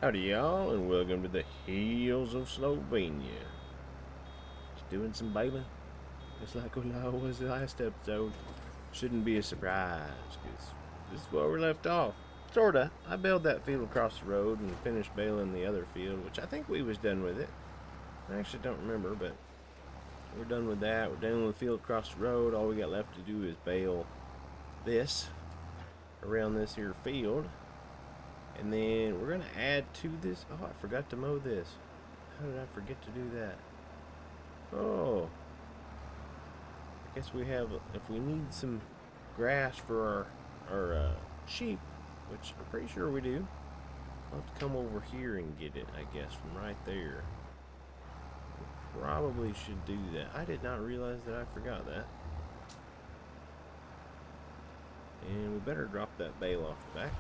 Howdy y'all, and welcome to the hills of Slovenia. Just doing some baling, just like when I was the last episode. Shouldn't be a surprise, because this is where we left off. Sorta. I baled that field across the road and finished baling the other field, which I think we was done with it. I actually don't remember, but we're done with that. We're done with the field across the road. All we got left to do is bale this around this here field. And then we're going to add to this. Oh, I forgot to mow this. How did I forget to do that? Oh. I guess we have, if we need some grass for our sheep, which I'm pretty sure we do, I'll have to come over here and get it, I guess, from right there. We probably should do that. I did not realize that I forgot that. And we better drop that bale off the back.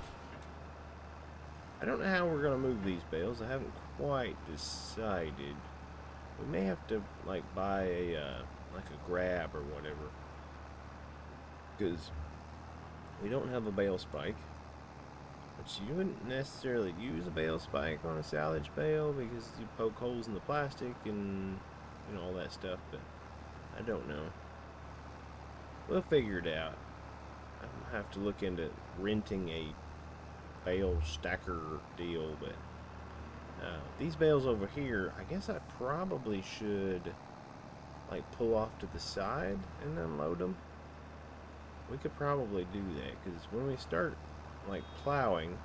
I don't know how we're going to move these bales. I haven't quite decided. We may have to like buy a like a grab or whatever, because we don't have a bale spike. Which you wouldn't necessarily use a bale spike on a silage bale because you poke holes in the plastic and all that stuff. But I don't know. We'll figure it out. I have to look into renting a bale stacker deal, but these bales over here, I guess I probably should like pull off to the side and unload them. We could probably do that, because when we start like plowing,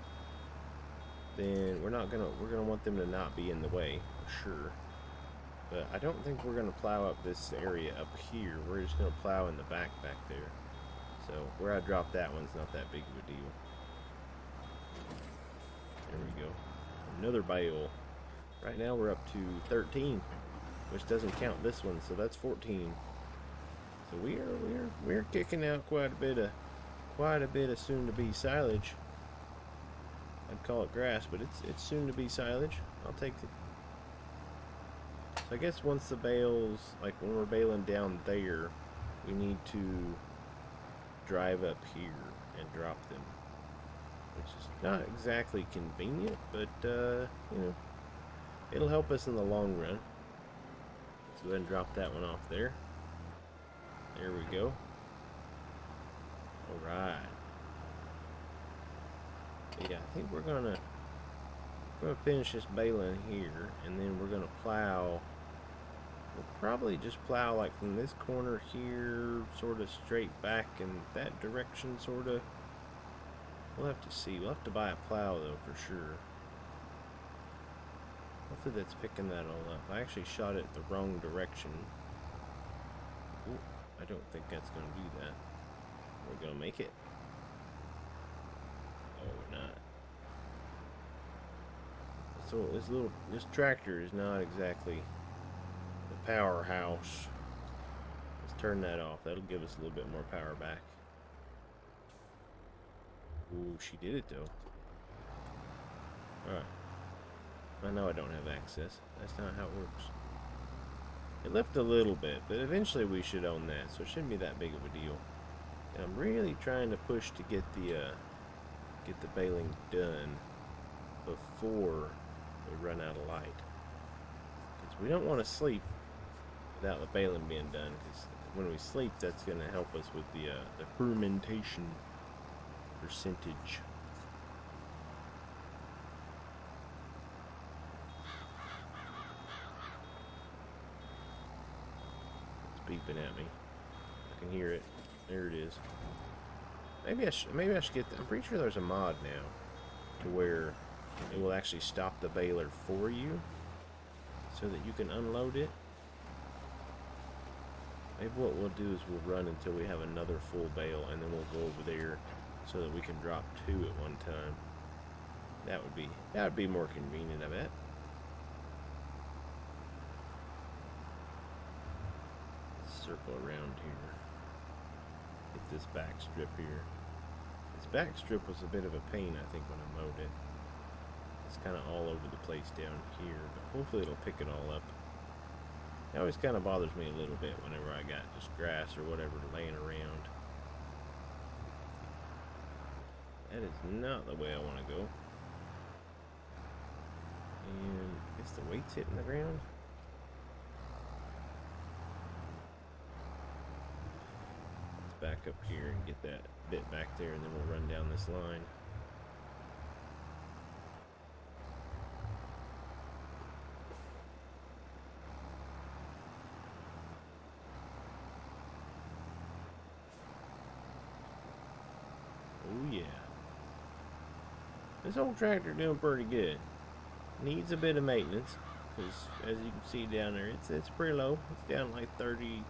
then we're gonna want them to not be in the way for sure. But I don't think we're gonna plow up this area up here. We're just gonna plow in the back there. So where I dropped that one's not that big of a deal. There we go. Another bale. Right now we're up to 13, which doesn't count this one, so that's 14. So we're kicking out quite a bit of soon-to-be silage. I'd call it grass, but it's soon-to-be silage. I'll take it. So I guess once the bales, like when we're baling down there, we need to drive up here and drop them, which is not exactly convenient, but it'll help us in the long run. Let's go ahead and drop that one off there. There we go. Alright. Yeah, I think we're gonna finish this baling here, and then we're gonna plow. We'll probably just plow like from this corner here, sort of straight back in that direction, sort of. We'll have to see. We'll have to buy a plow though, for sure. Hopefully that's picking that all up. I actually shot it the wrong direction. Ooh, I don't think that's going to do that. We're going to make it. Oh, we're not. So this tractor is not exactly the powerhouse. Let's turn that off. That'll give us a little bit more power back. Ooh, she did it though. Alright. I know I don't have access. That's not how it works. It left a little bit, but eventually we should own that, so it shouldn't be that big of a deal. And I'm really trying to push to get the baling done before we run out of light. Because we don't want to sleep without the baling being done, because when we sleep, that's going to help us with the fermentation percentage. It's beeping at me. I can hear it. There it is. Maybe I should get that. I'm pretty sure there's a mod now to where it will actually stop the baler for you, so that you can unload it. Maybe what we'll do is we'll run until we have another full bale, and then we'll go over there so that we can drop 2 at one time. That would be more convenient, I bet. Let's circle around here. Get this back strip here. This back strip was a bit of a pain, I think, when I mowed it. It's kind of all over the place down here, but hopefully it'll pick it all up. It always kind of bothers me a little bit whenever I got just grass or whatever laying around. That is not the way I want to go. And I guess the weight's hitting the ground. Let's back up here and get that bit back there, and then we'll run down this line. Oh yeah. This old tractor doing pretty good. Needs a bit of maintenance, because as you can see down there, it's pretty low. It's down like 33%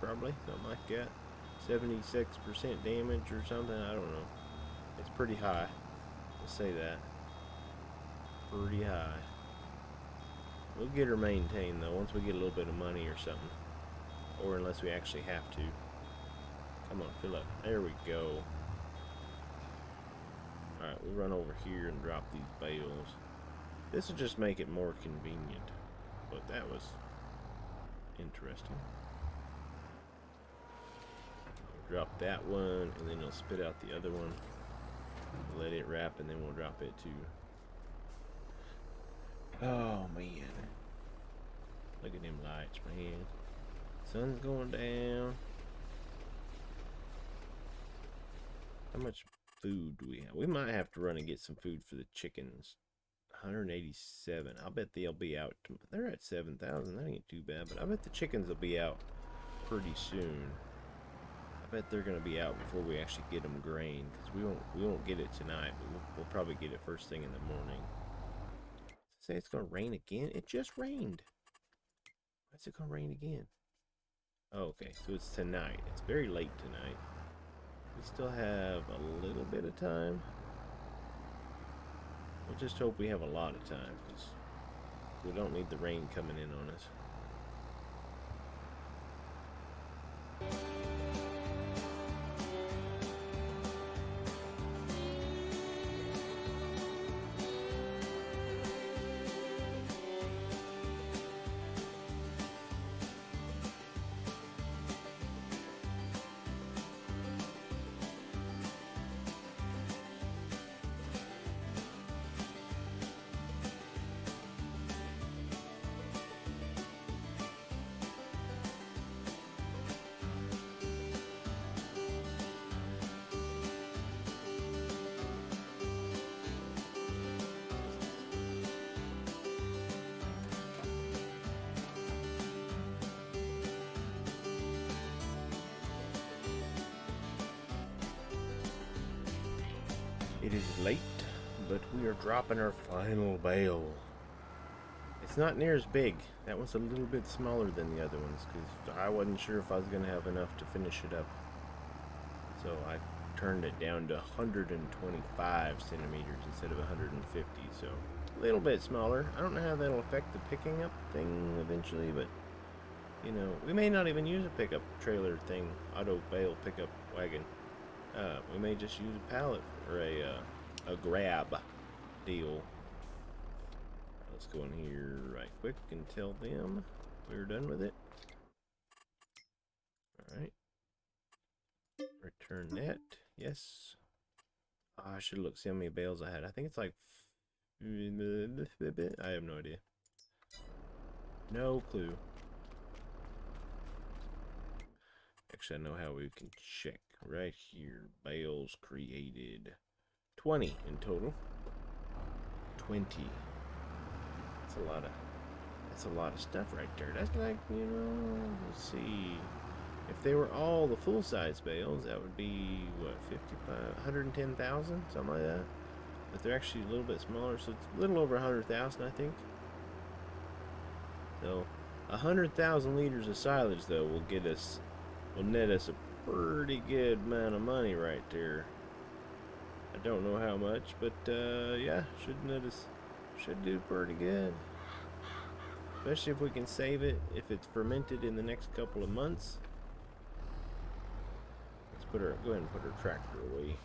probably, something like that. 76% damage or something, I don't know. It's pretty high. Let's say that. Pretty high. We'll get her maintained though once we get a little bit of money or something. Or unless we actually have to. Come on, fill up. There we go. Alright, we'll run over here and drop these bales. This will just make it more convenient. But that was interesting. Drop that one, and then it'll spit out the other one. Let it wrap, and then we'll drop it too. Oh, man. Look at them lights, man. Sun's going down. How much food do we have? We might have to run and get some food for the chickens. 187. I'll bet they'll be out. They're at 7,000. That ain't too bad. But I bet the chickens will be out pretty soon. I bet they're gonna be out before we actually get them grain, because we won't get it tonight. But we'll probably get it first thing in the morning. Say it's gonna rain again. It just rained. Why is it gonna rain again? Oh, okay, so it's tonight. It's very late tonight. We still have a little bit of time. We'll just hope we have a lot of time, because we don't need the rain coming in on us. It is late, but we are dropping our final bale. It's not near as big. That one's a little bit smaller than the other ones, because I wasn't sure if I was going to have enough to finish it up. So I turned it down to 125 centimeters instead of 150, so a little bit smaller. I don't know how that'll affect the picking up thing eventually, but you know, we may not even use a pickup trailer thing, auto bale pickup wagon. We may just use a pallet or a grab deal. Let's go in here right quick and tell them we're done with it. Alright. Return that. Yes. Oh, I should look, see how many bales I had. I think it's like... I have no idea. No clue. Actually, I know how we can check. Right here. Bales created. 20 in total. 20. That's a lot of stuff right there. That's like, you know, let's see. If they were all the full-size bales, that would be, what, 55, 110,000? Something like that. But they're actually a little bit smaller, so it's a little over 100,000, I think. So, 100,000 liters of silage, though, will net us a pretty good amount of money right there. I don't know how much, but, yeah, should do pretty good. Especially if we can save it, if it's fermented in the next couple of months. Go ahead and put our tractor away.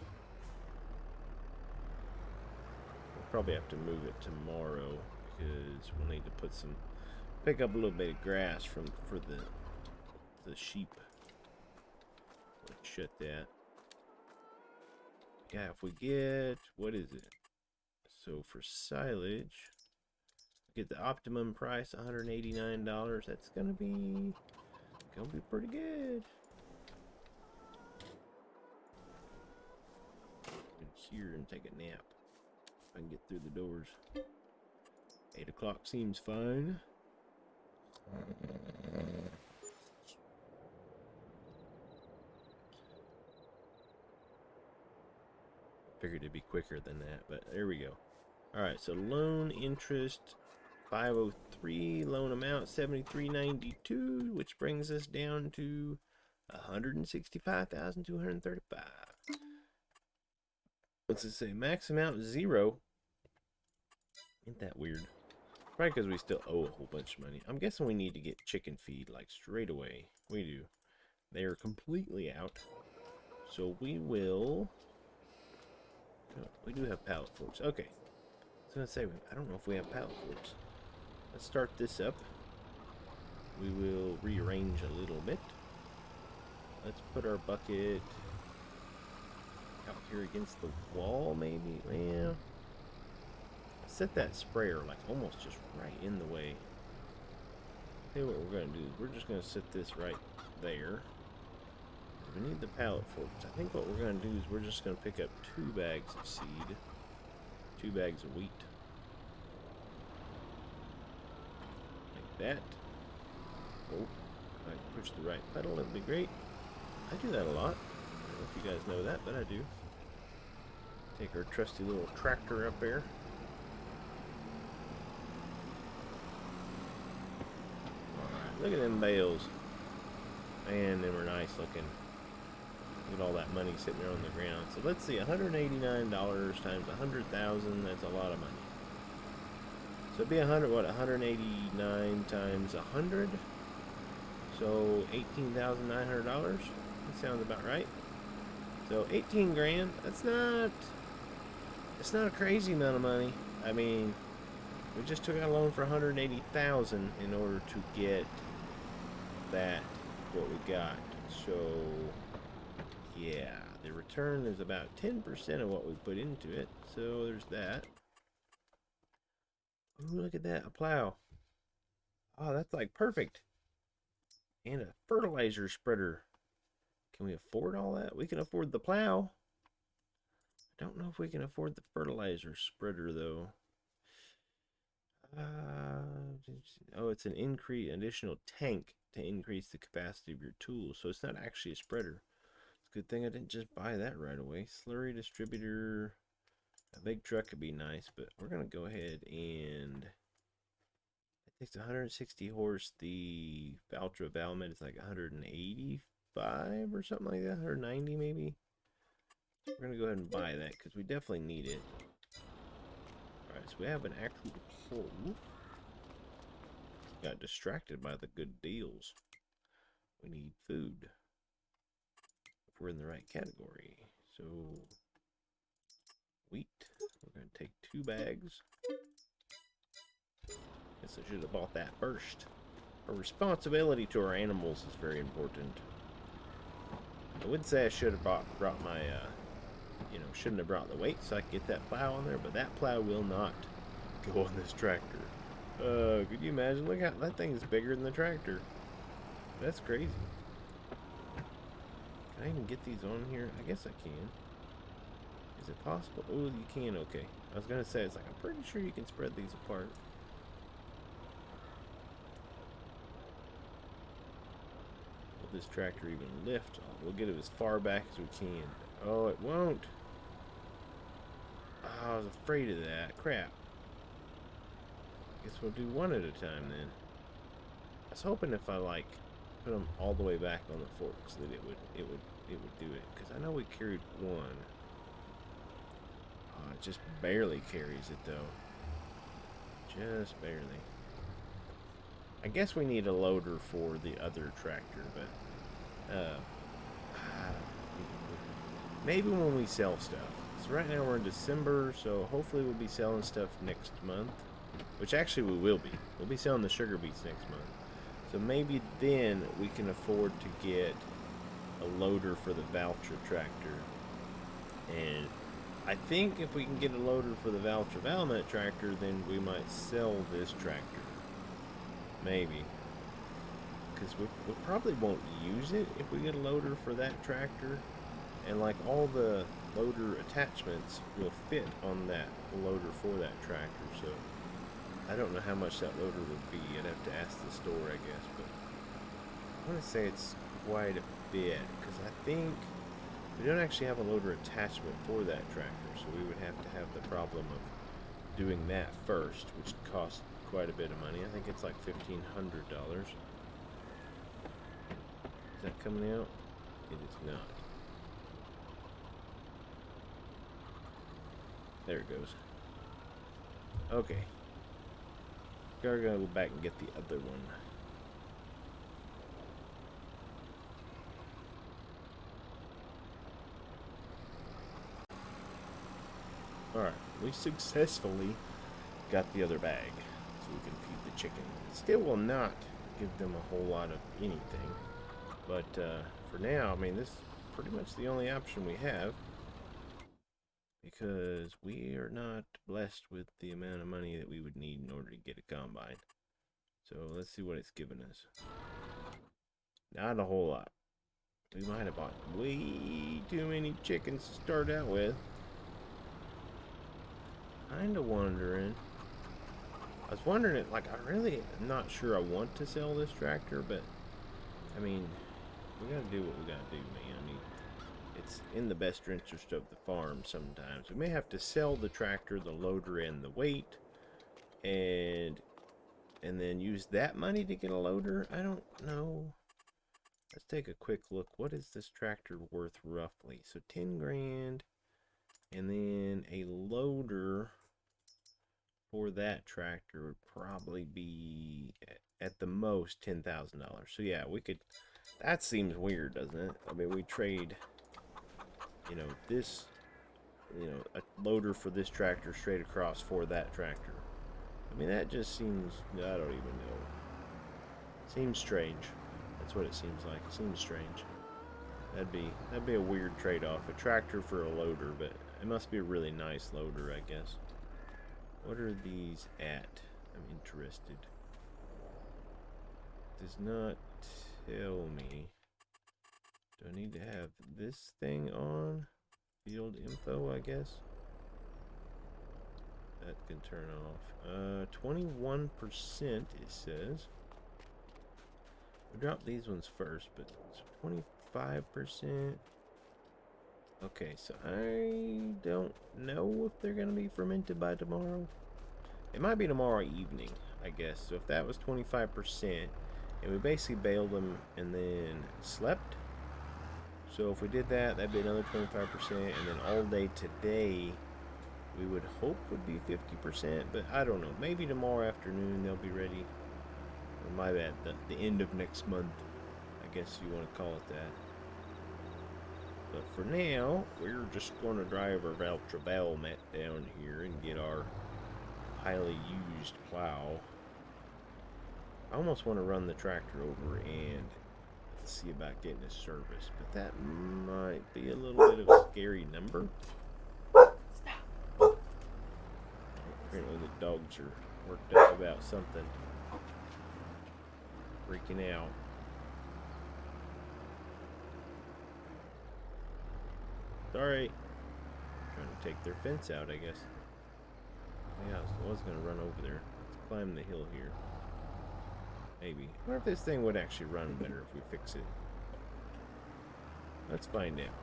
We'll probably have to move it tomorrow, because we'll need to pick up a little bit of grass for the sheep. Let's shut that. Yeah, if we get, what is it? So for silage, Get the optimum price, $189. That's gonna be pretty good. Here and take a nap. If I can get through the doors. 8 o'clock seems fine. Figured it'd be quicker than that, but there we go. Alright, so loan interest 503, loan amount 73.92, which brings us down to 165,235. What's it say? Max amount 0. Ain't that weird? Probably because we still owe a whole bunch of money. I'm guessing we need to get chicken feed like straight away. We do. They are completely out. So we will... Oh, we do have pallet forks. Okay. I was going to say, I don't know if we have pallet forks. Let's start this up. We will rearrange a little bit. Let's put our bucket out here against the wall, maybe. Well, set that sprayer like almost just right in the way. Tell you what we're going to do is we're just going to set this right there. We need the pallet forks. I think what we're going to do is we're just going to pick up 2 bags of seed, 2 bags of wheat. Like that. Oh, if I can push the right pedal, that'd be great. I do that a lot. I don't know if you guys know that, but I do. Take our trusty little tractor up there. Alright, look at them bales. Man, them are nice looking. Look at all that money sitting there on the ground. So let's see, $189 times 100,000, that's a lot of money. So it'd be 189 times 100? So $18,900? That sounds about right. So 18 grand, it's not a crazy amount of money. I mean, we just took out a loan for 180,000 in order to get that, what we got. So yeah, the return is about 10% of what we put into it. So there's that. Ooh, look at that, a plow. Oh, that's like perfect. And a fertilizer spreader. Can we afford all that? We can afford the plow. I don't know if we can afford the fertilizer spreader though. Oh, it's an additional tank to increase the capacity of your tools. So it's not actually a spreader. It's a good thing I didn't just buy that right away. Slurry distributor. A big truck could be nice, but we're going to go ahead and... It takes 160 horse. The Valtra Valmet is like 185 or something like that. 190 maybe. So we're going to go ahead and buy that because we definitely need it. Alright, so we have an actual pull. Got distracted by the good deals. We need food. If we're in the right category. So, wheat. We're going to take 2 bags. Guess I should have bought that first. Our responsibility to our animals is very important. I would say I should have brought my, shouldn't have brought the weight so I could get that plow on there, but that plow will not go on this tractor. Could you imagine? Look how that thing is bigger than the tractor. That's crazy. Can I even get these on here? I guess I can. Is it possible? Oh, you can. Okay. I was gonna say, it's like I'm pretty sure you can spread these apart. Will this tractor even lift? We'll get it as far back as we can. Oh, it won't. Oh, I was afraid of that. Crap. Guess we'll do one at a time then. I was hoping if I like put them all the way back on the forks that it would do it, because I know we carried one. Oh, it just barely carries it though. Just barely. I guess we need a loader for the other tractor, but maybe when we sell stuff. So right now we're in December, so hopefully we'll be selling stuff next month. Which actually we will be. We'll be selling the sugar beets next month. So maybe then we can afford to get a loader for the Valtra tractor. And I think if we can get a loader for the Valtra Valmet tractor, then we might sell this tractor. Maybe. Because we probably won't use it if we get a loader for that tractor. And like all the loader attachments will fit on that loader for that tractor. So I don't know how much that loader would be. I'd have to ask the store, I guess. But I want to say it's quite a bit. Because I think we don't actually have a loader attachment for that tractor. So we would have to have the problem of doing that first, which costs quite a bit of money. I think it's like $1,500. Is that coming out? It is not. There it goes. Okay. Gotta go back and get the other one. Alright, we successfully got the other bag, so we can feed the chicken. Still will not give them a whole lot of anything, but for now, I mean, this is pretty much the only option we have, because we are not blessed with the amount of money that we would need in order to get a combine. So let's see what it's given us. Not a whole lot. We might have bought way too many chickens to start out with. Kinda wondering. I was wondering, like, I really am not sure I want to sell this tractor, but I mean, we gotta do what we gotta do, man. I mean, it's in the best interest of the farm sometimes. We may have to sell the tractor, the loader, and the weight, and then use that money to get a loader. I don't know. Let's take a quick look. What is this tractor worth roughly? So 10 grand, and then a loader for that tractor would probably be at the most $10,000. So yeah, we could. That seems weird, doesn't it? I mean, we trade, you know, this, you know, a loader for this tractor straight across for that tractor. I mean, that just seems, I don't even know. Seems strange. That's what it seems like. It seems strange. That'd be a weird trade-off. A tractor for a loader, but it must be a really nice loader, I guess. What are these at? I'm interested. Does not tell me. Do I need to have this thing on? Field info, I guess. That can turn off. 21% it says. We dropped these ones first, but it's 25%. Okay, so I don't know if they're gonna be fermented by tomorrow. It might be tomorrow evening, I guess. So if that was 25%, and we basically baled them and then slept. So if we did that, that'd be another 25%, and then all day today, we would hope would be 50%, but I don't know. Maybe tomorrow afternoon they'll be ready. Or my bad, the end of next month, I guess you want to call it that. But for now, we're just going to drive our Valtra Valmet down here and get our highly used plow. I almost want to run the tractor over and see about getting a service, but that might be a little bit of a scary number. Apparently the dogs are worked up about something. Freaking out. Sorry. Trying to take their fence out, I guess. Yeah, I was going to run over there. Let's climb the hill here. Maybe. I wonder if this thing would actually run better if we fix it. Let's find out.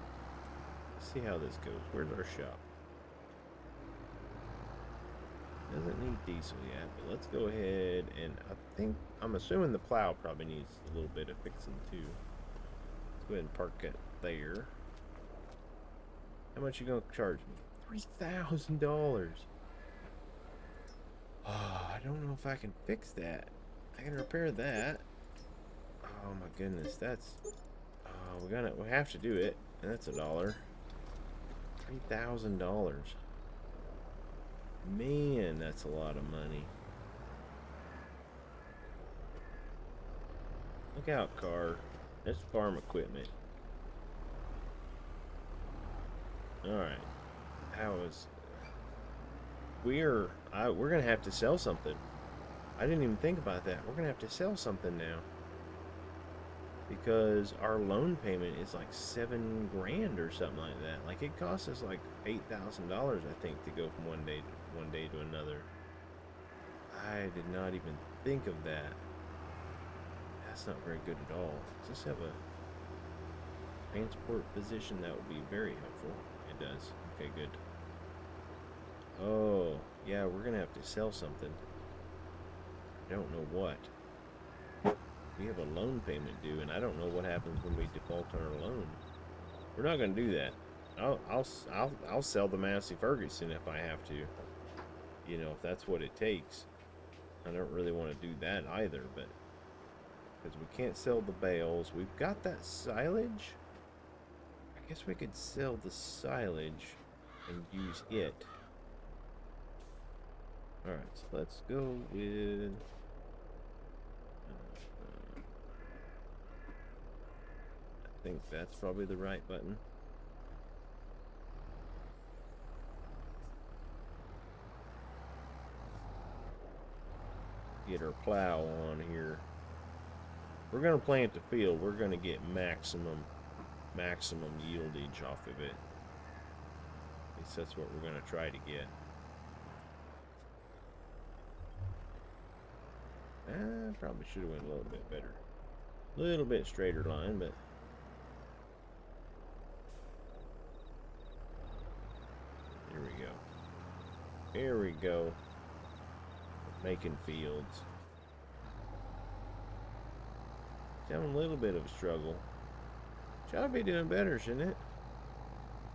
Let's see how this goes. Where's our shop? Doesn't need diesel yet, but let's go ahead and I'm assuming the plow probably needs a little bit of fixing too. Let's go ahead and park it there. How much you gonna charge me? $3,000. Oh, I don't know if I can fix that. I can repair that. Oh my goodness, that's. Oh, we have to do it, and that's $1. $3,000. Man, that's a lot of money. Look out, car. That's farm equipment. Alright. how is we're gonna have to sell something. I didn't even think about that. We're gonna have to sell something now because our loan payment is like 7 grand or something like that. Like it costs us like $8,000, I think, to go from one day to another. I did not even think of that. That's not very good at all. Does this have a transport position? That would be very helpful. It does. Okay, good. Oh, yeah, we're gonna have to sell something. I don't know what. We have a loan payment due, and I don't know what happens when we default on our loan. We're not gonna do that. I'll sell the Massey Ferguson if I have to. You know, if that's what it takes. I don't really want to do that either, but because we can't sell the bales, we've got that silage. I guess we could sell the silage and use it. All right, so let's go with. I think that's probably the right button. Get our plow on here. We're gonna plant the field. We're gonna get maximum yieldage off of it. At least that's what we're gonna try to get. Probably should have went a little bit better. A little bit straighter line, but here we go. Here we go. Making fields. It's having a little bit of a struggle. Should be doing better, shouldn't it?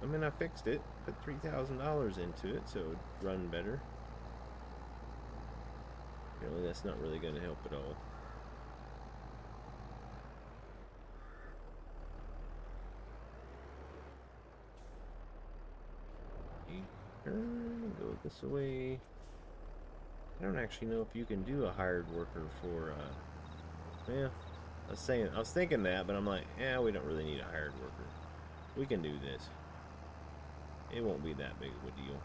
I mean, I fixed it. Put $3,000 into it, so it would run better. Really, that's not really going to help at all. Turn, go this way. I don't actually know if you can do a hired worker for, yeah, I was thinking that, but I'm like, yeah, we don't really need a hired worker. We can do this. It won't be that big of a deal.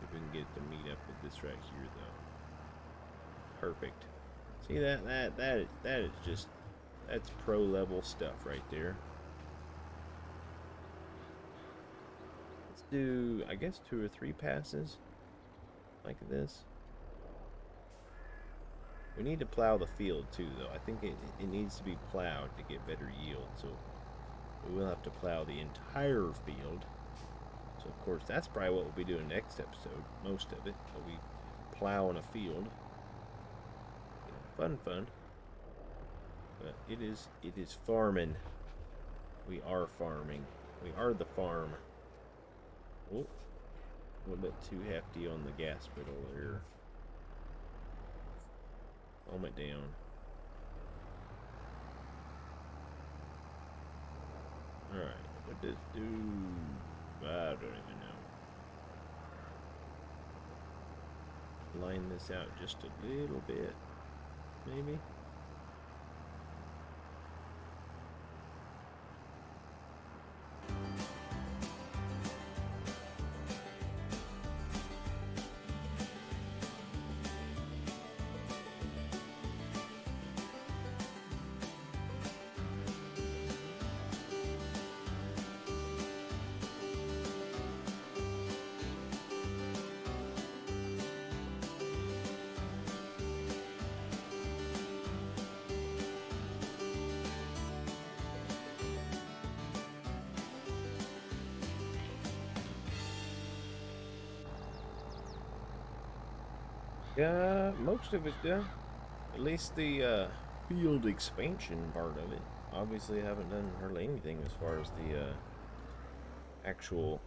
If we can get it to meet up with this right here, though. Perfect. See that is just, that's pro level stuff right there. Let's do, I guess, 2 or 3 passes like this. We need to plow the field too, though. I think it needs to be plowed to get better yield, so we will have to plow the entire field. So of course that's probably what we'll be doing next episode. Most of it will be plowing a field. Fun. But it is farming. We are farming. We are the farm. Oh, a little bit too hefty on the gas pedal there. Calm it down. Alright, what does do? I don't even know. Line this out just a little bit, maybe. Yeah, most of it's done. At least the field expansion part of it. Obviously, I haven't done hardly anything as far as the actual,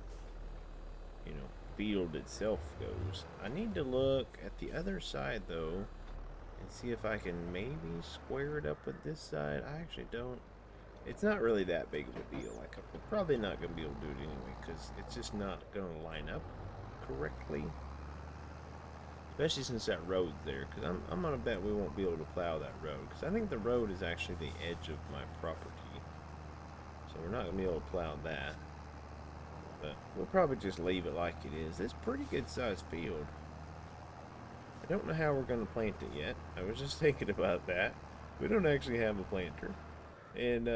field itself goes. I need to look at the other side, though, and see if I can maybe square it up with this side. I actually don't. It's not really that big of a deal. Like, I'm probably not going to be able to do it anyway, because it's just not going to line up correctly. Especially since that road's there, because I'm going to bet we won't be able to plow that road, because I think the road is actually the edge of my property. So So we're not going to be able to plow that. But we'll probably just leave it like it is. It's a pretty good sized field. I don't know how we're going to plant it yet. I was just thinking about that. We don't actually have a planter. And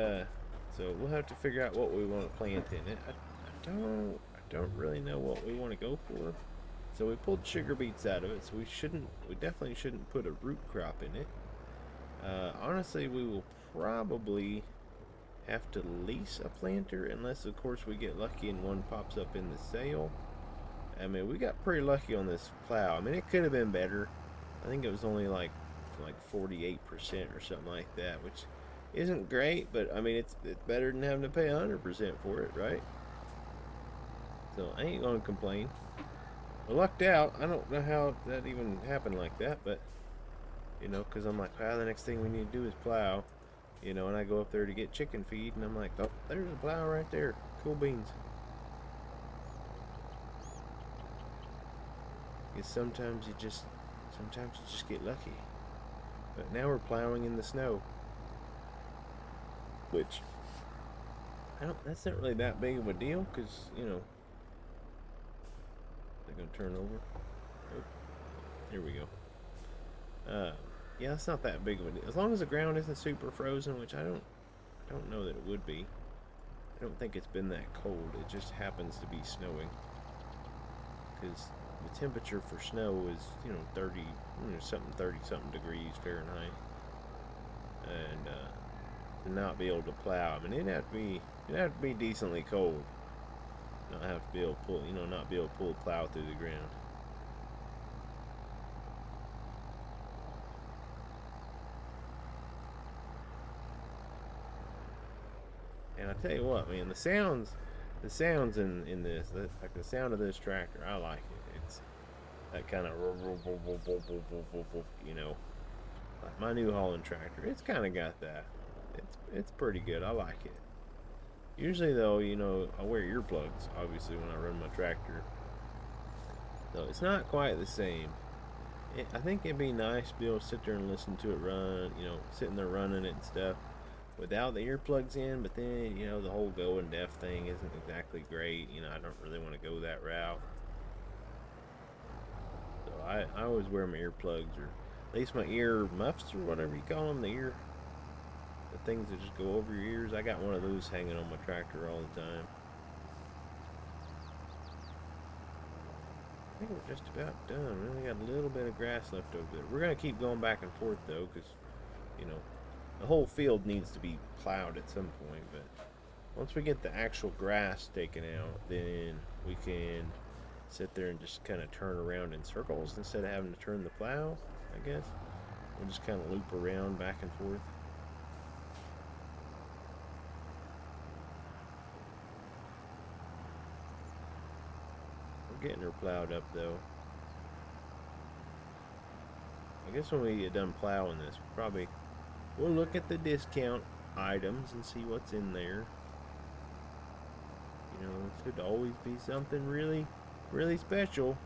so we'll have to figure out what we want to plant in it. I don't really know what we want to go for. So we pulled sugar beets out of it, so we definitely shouldn't put a root crop in it. Honestly, we will probably have to lease a planter, unless of course we get lucky and one pops up in the sale. I mean, we got pretty lucky on this plow. I mean, it could have been better. I think it was only like 48% or something like that, which isn't great, but I mean, it's better than having to pay 100% for it, right? So I ain't gonna complain. I lucked out. I don't know how that even happened like that, but you know, because I'm like, wow, the next thing we need to do is plow, you know, and I go up there to get chicken feed, and I'm like, oh, there's a plow right there. Cool beans. Because sometimes you just get lucky. But now we're plowing in the snow, which that's not really that big of a deal, because you know, they're gonna turn over. Oh, here we go. Yeah, it's not that big of a deal. As long as the ground isn't super frozen, which I don't know that it would be. I don't think it's been that cold. It just happens to be snowing. Because the temperature for snow is, you know, 30 something degrees Fahrenheit. And to not be able to plow, I mean, it'd have to be decently cold. Not have to be able to pull, you know, not be able to pull a plow through the ground. And I tell you what, man, the sounds in this, like the sound of this tractor, I like it. It's that kind of, you know, like my New Holland tractor. It's kind of got that. It's pretty good. I like it. Usually though, you know, I wear earplugs obviously when I run my tractor, so it's not quite the same. I think it'd be nice to be able to sit there and listen to it run, you know, sitting there running it and stuff without the earplugs in, but then, you know, the whole going deaf thing isn't exactly great. You know, I don't really want to go that route. So I always wear my earplugs, or at least my ear muffs, or whatever you call them, the things that just go over your ears. I got one of those hanging on my tractor all the time. I think we're just about done. We only got a little bit of grass left over there. We're going to keep going back and forth, though, because, you know, the whole field needs to be plowed at some point. But once we get the actual grass taken out, then we can sit there and just kind of turn around in circles instead of having to turn the plow, I guess. We'll just kind of loop around back and forth. We're getting her plowed up, though. I guess when we get done plowing this, we'll look at the discount items and see what's in there. You know, it should always be something really, really special.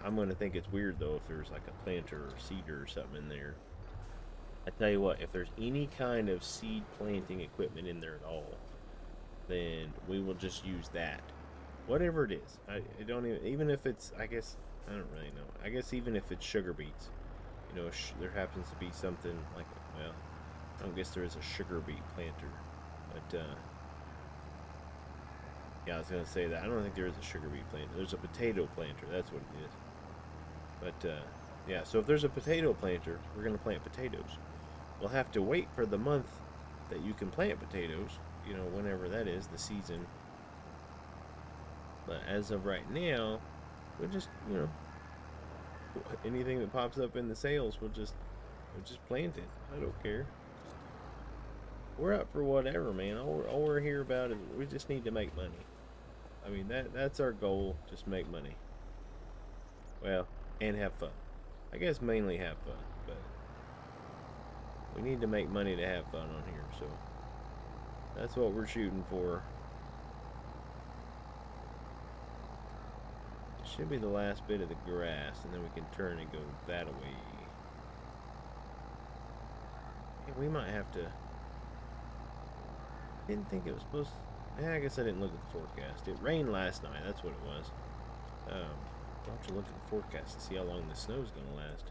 I'm going to think it's weird, though, if there's like a planter or seeder or something in there. I tell you what, if there's any kind of seed planting equipment in there at all, then we will just use that. Whatever it is. I don't even if it's, I guess, I don't really know. I guess even if it's sugar beets, you know, there happens to be something like, well, I don't guess there is a sugar beet planter, but yeah, I was gonna say that. I don't think there is a sugar beet planter. There's a potato planter. That's what it is. But yeah, so if there's a potato planter, we're gonna plant potatoes. We'll have to wait for the month that you can plant potatoes. You know, whenever that is, the season. But as of right now, we'll just, you know, anything that pops up in the sales, we'll just plant it. I don't care. We're up for whatever, man. All we're here about is we just need to make money. I mean, that's our goal. Just make money. Well, and have fun. I guess mainly have fun, but we need to make money to have fun on here. So that's what we're shooting for. It should be the last bit of the grass, and then we can turn and go that way. Yeah, we might have to. didn't think it was supposed to... I guess I didn't look at the forecast. It rained last night, that's what it was. I'll have to look at the forecast to see how long the snow's going to last.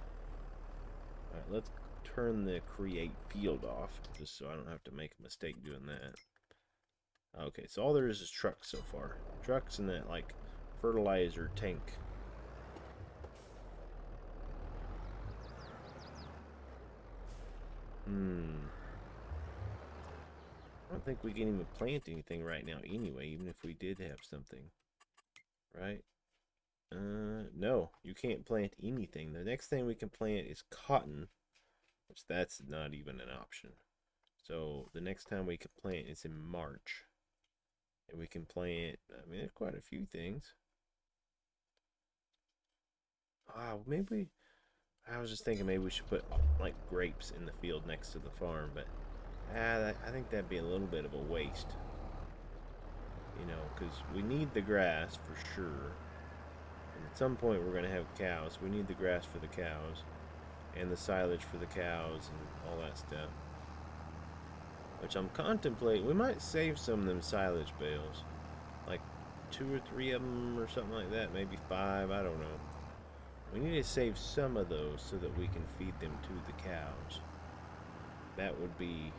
Alright, let's turn the create field off, just so I don't have to make a mistake doing that. Okay, so all there is trucks so far. Trucks and that, like, fertilizer tank. I don't think we can even plant anything right now anyway, even if we did have something. Right? No, you can't plant anything. The next thing we can plant is cotton, which that's not even an option. So the next time we can plant is in March. And we can plant, I mean, there's quite a few things. Maybe, I was just thinking maybe we should put, like, grapes in the field next to the farm, but I think that'd be a little bit of a waste. You know, because we need the grass for sure. And at some point we're going to have cows. We need the grass for the cows. And the silage for the cows and all that stuff. Which I'm contemplating. We might save some of them silage bales. Like 2 or 3 of them or something like that. Maybe 5, I don't know. We need to save some of those so that we can feed them to the cows. That would be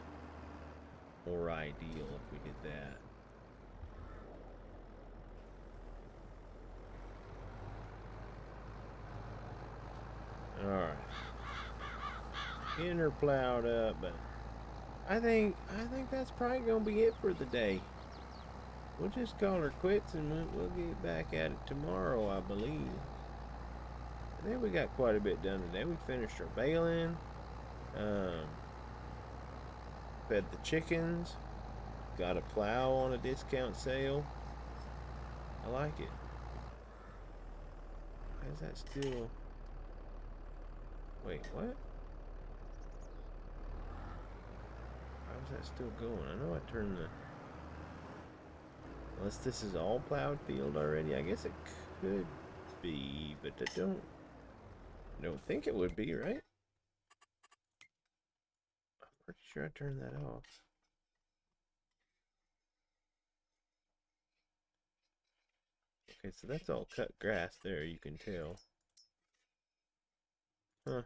more ideal if we did that. Alright. Getting her plowed up, but I think that's probably gonna be it for the day. We'll just call her quits and we'll get back at it tomorrow, I believe. I think we got quite a bit done today. We finished our baling. Fed the chickens. Got a plow on a discount sale. I like it. Why is that still... Wait, what? Why is that still going? I know I turned the... Unless this is all plowed field already. I guess it could be, but I don't think it would be, right? I'm pretty sure I turned that off. Okay, so that's all cut grass there, you can tell. Huh.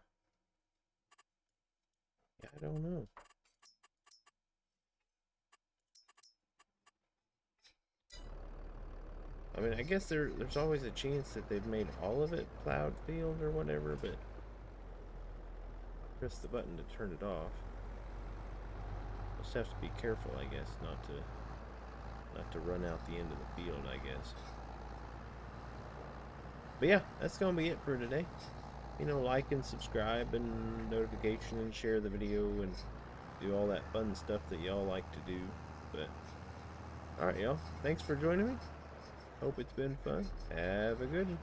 Yeah, I don't know. I mean, I guess there's always a chance that they've made all of it plowed field or whatever, but press the button to turn it off. Just have to be careful, I guess, not to run out the end of the field, I guess. But yeah, that's gonna be it for today. You know, like and subscribe and notification and share the video and do all that fun stuff that y'all like to do. But alright, y'all, thanks for joining me. Hope it's been fun. Have a good one.